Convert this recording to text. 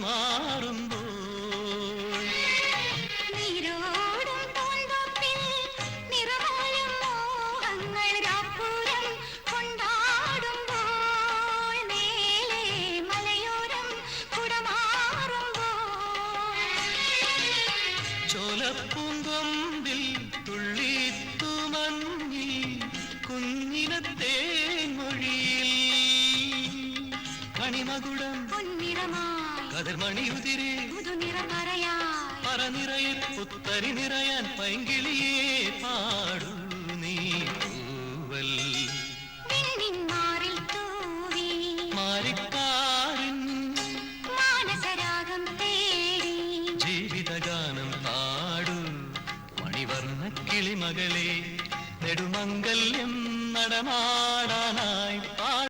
കുടമാറുമ്പോൾ ചോലപ്പൂങ്കൊമ്പിൽ തുള്ളിത്തുമഞ്ഞി കുഞ്ഞിനത്തെ മൊഴിയിൽ കണിമകുടം കതിർമണിയുതിരെ പറനിറയിൽ പുത്തരി നിറയാൻ പൈങ്കിളിയെ പാടൂ നീ പൂവൽ മാരിക്കാരിൻ ജീവിതഗാനം പാടൂ മണിവർണ്ണ കിളിമകളെ നെടുമംഗല്യം നടമാ